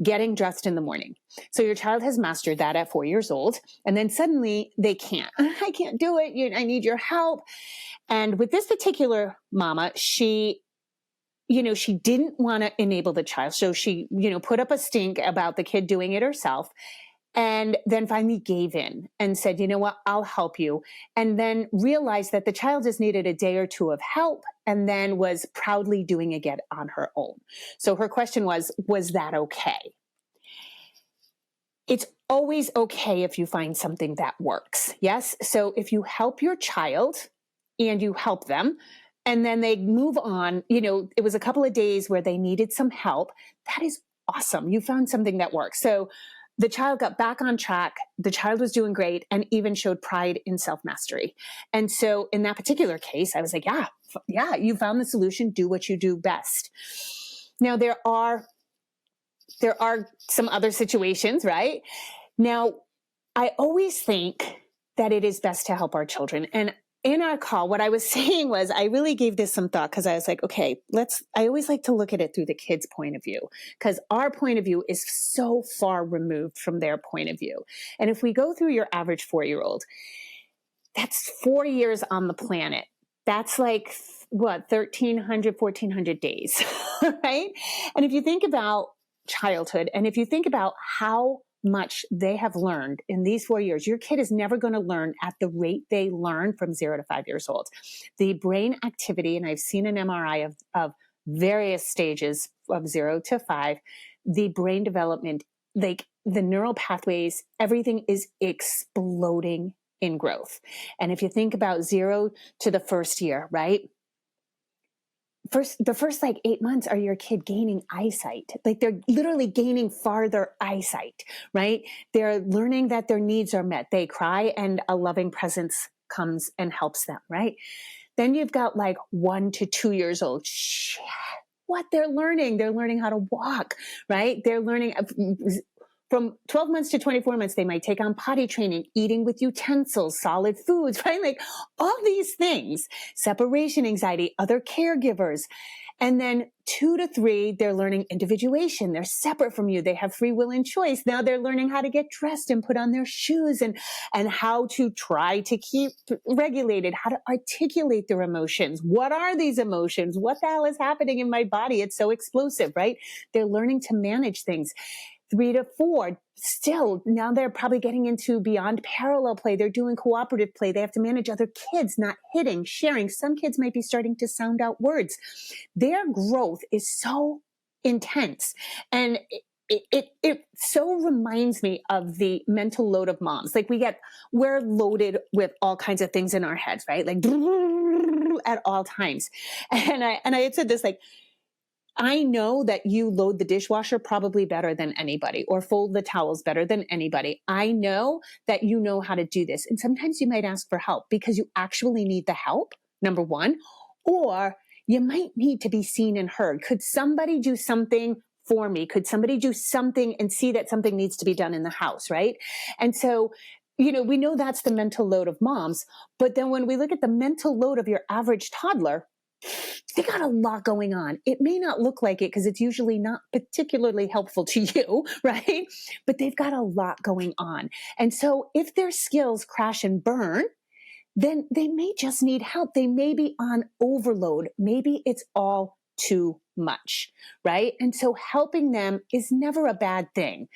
getting dressed in the morning. So your child has mastered that at 4 years old, and then suddenly they can't. I can't do it. I need your help. And with this particular mama, she didn't want to enable the child. So she, put up a stink about the kid doing it herself, and then finally gave in and said, you know what, I'll help you. And then realized that the child just needed a day or two of help, and then was proudly doing it on her own. So her question was that okay? It's always okay if you find something that works. Yes. So if you help your child and you help them, and then they move on, it was a couple of days where they needed some help. That is awesome. You found something that works. So the child got back on track. The child was doing great and even showed pride in self-mastery. And so in that particular case, I was like, yeah, you found the solution. Do what you do best. Now, there are some other situations, right? Now, I always think that it is best to help our children. And in our call, what I was saying was, I really gave this some thought, because I was like, okay, I always like to look at it through the kid's point of view, because our point of view is so far removed from their point of view. And if we go through your average 4-year-old, that's 4 years on the planet. That's like, 1,300, 1,400 days, right? And if you think about childhood, and if you think about how much they have learned in these 4 years, your kid is never going to learn at the rate they learn from 0 to 5 years old. The brain activity, and I've seen an MRI of various stages of 0 to 5, the brain development, like the neural pathways, everything is exploding in growth. And if you think about 0 to the first year, right? The first like 8 months are your kid gaining eyesight. Like they're literally gaining farther eyesight, right? They're learning that their needs are met. They cry and a loving presence comes and helps them, right? Then you've got like 1 to 2 years old. What they're learning how to walk, right? They're learning from 12 months to 24 months, they might take on potty training, eating with utensils, solid foods, right? Like all these things, separation anxiety, other caregivers. And then 2 to 3, they're learning individuation. They're separate from you. They have free will and choice. Now they're learning how to get dressed and put on their shoes, and how to try to keep regulated, how to articulate their emotions. What are these emotions? What the hell is happening in my body? It's so explosive, right? They're learning to manage things. 3 to 4, still, now they're probably getting into beyond parallel play. They're doing cooperative play. They have to manage other kids, not hitting, sharing. Some kids might be starting to sound out words. Their growth is so intense. And it so reminds me of the mental load of moms. Like we're loaded with all kinds of things in our heads, right? Like at all times. And I had said this, like, I know that you load the dishwasher probably better than anybody, or fold the towels better than anybody. I know that you know how to do this. And sometimes you might ask for help because you actually need the help, number one, or you might need to be seen and heard. Could somebody do something for me? Could somebody do something and see that something needs to be done in the house, right? And so, we know that's the mental load of moms. But then when we look at the mental load of your average toddler, they got a lot going on. It may not look like it because it's usually not particularly helpful to you, right? But they've got a lot going on. And so if their skills crash and burn, then they may just need help. They may be on overload. Maybe it's all too much, right? And so helping them is never a bad thing.